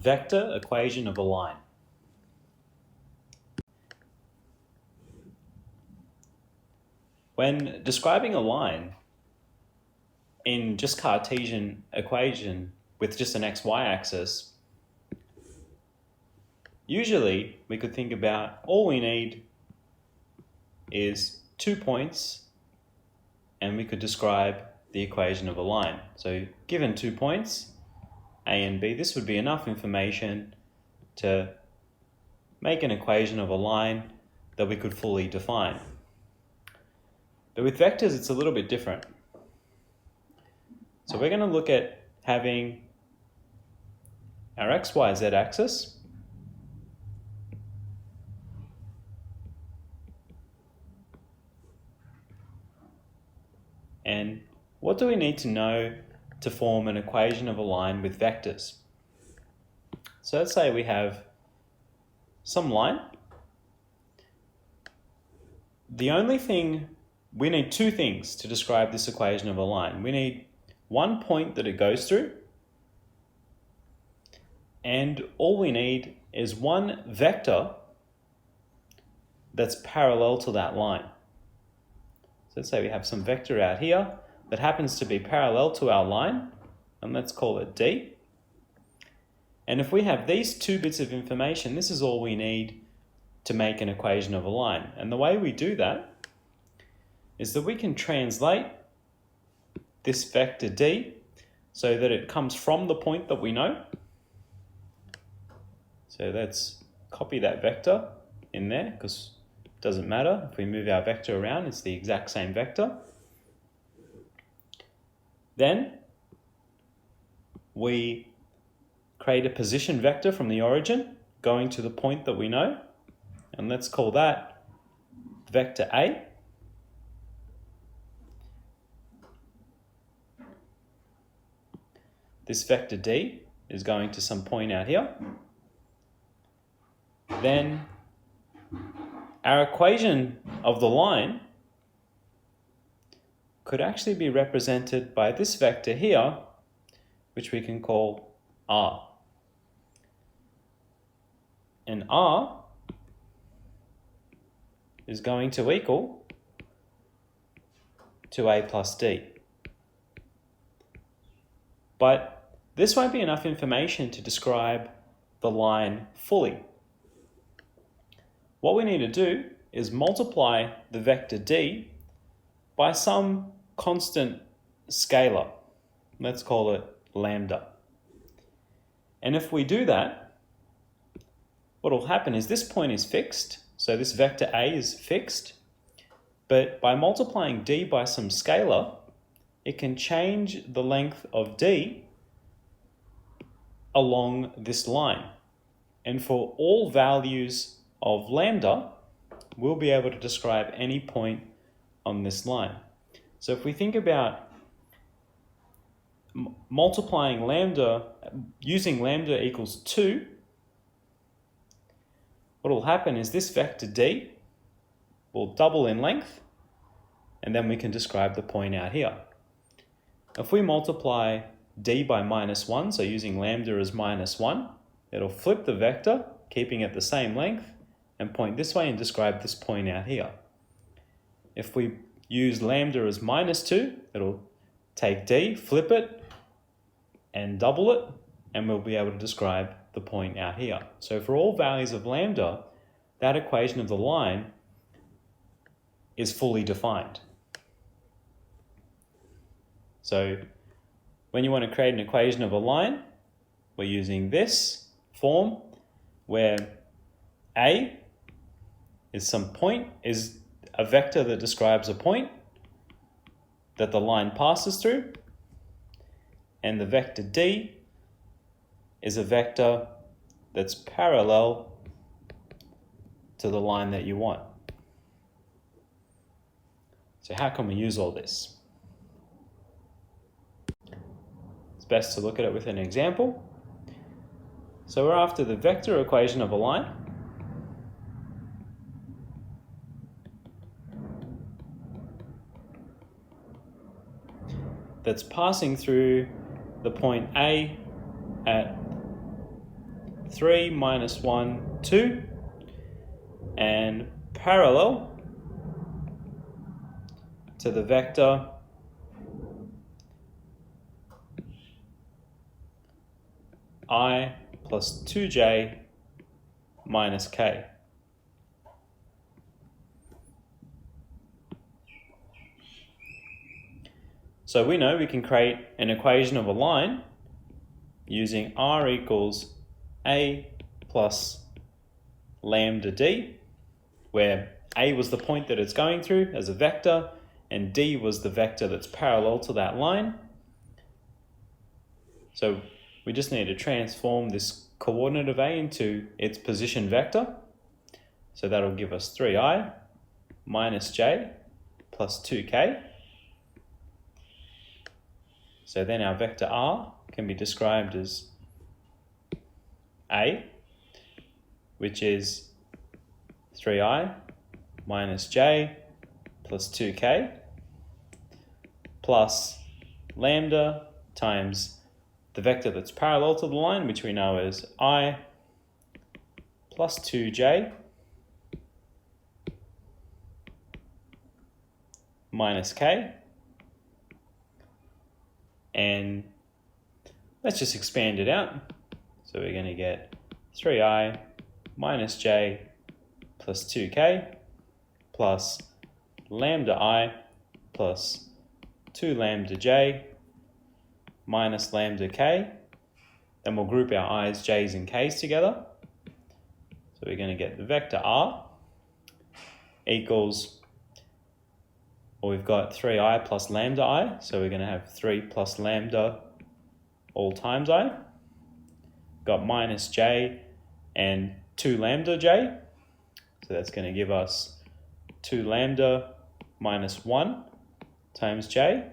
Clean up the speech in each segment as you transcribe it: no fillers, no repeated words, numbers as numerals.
vector equation of a line. When describing a line in just Cartesian equation with just an xy axis, usually we could think about all we need is 2 points and we could describe the equation of a line. So given 2 points, A and B, this would be enough information to make an equation of a line that we could fully define. But with vectors, it's a little bit different. So we're going to look at having our x, y, z axis and what do we need to know to form an equation of a line with vectors? So let's say we have some line. The only thing, we need two things to describe this equation of a line. We need one point that it goes through, and all we need is one vector that's parallel to that line. So let's say we have some vector out here that happens to be parallel to our line, and let's call it D. And if we have these two bits of information, this is all we need to make an equation of a line. And the way we do that is that we can translate this vector D so that it comes from the point that we know. So let's copy that vector in there because it doesn't matter. If we move our vector around, it's the exact same vector. Then we create a position vector from the origin going to the point that we know, and let's call that vector A. This vector D is going to some point out here. Then our equation of the line could actually be represented by this vector here, which we can call R. And R is going to equal to A plus D. But this won't be enough information to describe the line fully. What we need to do is multiply the vector D by some constant scalar. Let's call it lambda. And if we do that, what will happen is this point is fixed. So this vector A is fixed. But by multiplying D by some scalar, it can change the length of D along this line. And for all values of lambda, we'll be able to describe any point on this line. So if we think about multiplying lambda, using lambda equals 2, what will happen is this vector D will double in length, and then we can describe the point out here. If we multiply D by -1, so using lambda as -1, it'll flip the vector, keeping it the same length, and point this way and describe this point out here. If we use lambda as -2, it'll take D, flip it, and double it, and we'll be able to describe the point out here. So for all values of lambda, that equation of the line is fully defined. So when you want to create an equation of a line, we're using this form where A is some point, is a vector that describes a point that the line passes through, and the vector D is a vector that's parallel to the line that you want. So how can we use all this? It's best to look at it with an example. So we're after the vector equation of a line. That's passing through the point A at 3 minus 1, 2, and parallel to the vector I plus 2j minus k. So we know we can create an equation of a line using r equals a plus lambda d, where a was the point that it's going through as a vector, and d was the vector that's parallel to that line. So we just need to transform this coordinate of a into its position vector. So that'll give us 3i minus j plus 2k. So then our vector r can be described as a, which is 3i minus j plus 2k plus lambda times the vector that's parallel to the line, which we know as I plus 2j minus k. And let's just expand it out. So we're going to get 3i minus j plus 2k plus lambda I plus 2 lambda j minus lambda k. Then we'll group our i's, j's, and k's together. So we're going to get the vector r equals, well, we've got 3i plus lambda I, so we're going to have 3 plus lambda all times I. Got minus j and 2 lambda j, so that's going to give us 2 lambda minus 1 times j.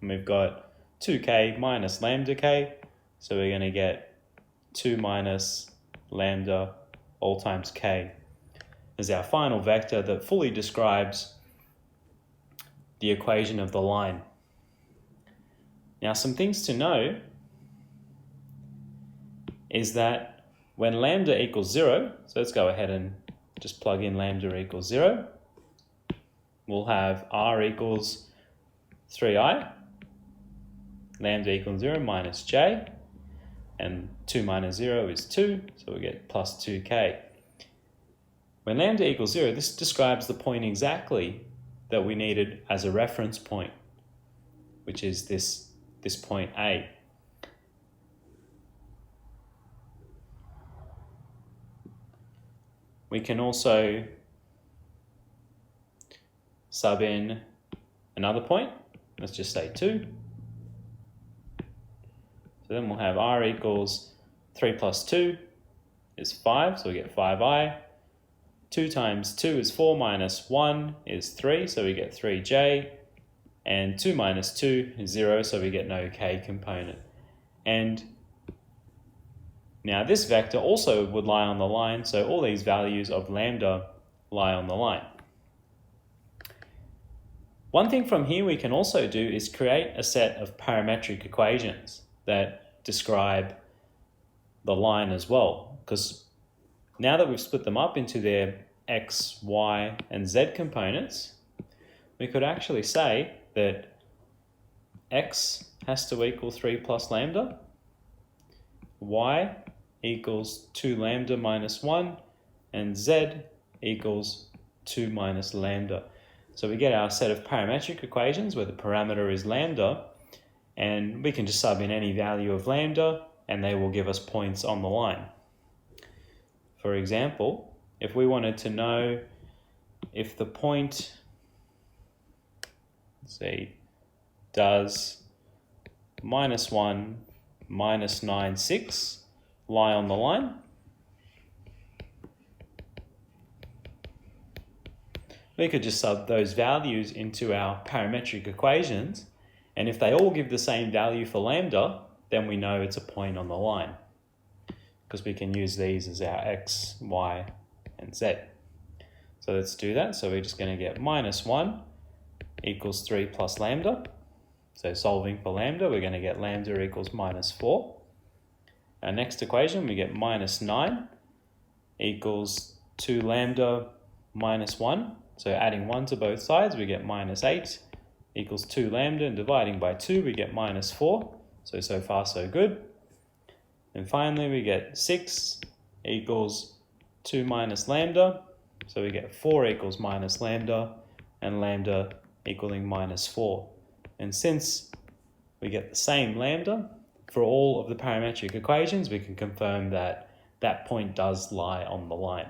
And we've got 2k minus lambda k, so we're going to get 2 minus lambda all times k as our final vector that fully describes the equation of the line. Now, some things to know is that when lambda equals 0, so let's go ahead and just plug in lambda equals 0, we'll have r equals 3i, lambda equals 0 minus j, and 2 minus 0 is 2, so we get plus 2k. When lambda equals 0, this describes the point exactly that we needed as a reference point, which is this point A. We can also sub in another point, let's just say 2. So then we'll have r equals 3 plus 2 is 5, so we get 5i. 2 times 2 is 4 minus 1 is 3, so we get 3j. And 2 minus 2 is 0, so we get no k component. And now this vector also would lie on the line, so all these values of lambda lie on the line. One thing from here we can also do is create a set of parametric equations that describe the line as well, because now that we've split them up into their x, y, and z components, we could actually say that x has to equal 3 plus lambda, y equals 2 lambda minus 1, and z equals 2 minus lambda. So we get our set of parametric equations where the parameter is lambda, and we can just sub in any value of lambda, and they will give us points on the line. For example, if we wanted to know if the point, let's see, does -1, -9, 6 lie on the line, we could just sub those values into our parametric equations, and if they all give the same value for lambda, then we know it's a point on the line, because we can use these as our x, y, and z. So let's do that. So we're just going to get -1 equals 3 plus lambda. So solving for lambda, we're going to get lambda equals -4. our next equation, we get minus 9 equals 2 lambda minus 1. So adding 1 to both sides, we get minus 8 equals 2 lambda, and dividing by 2, we get minus 4. So far so good. And finally, we get 6 equals 2 minus lambda. So we get 4 equals minus lambda, and lambda equaling minus 4. And since we get the same lambda for all of the parametric equations, we can confirm that that point does lie on the line.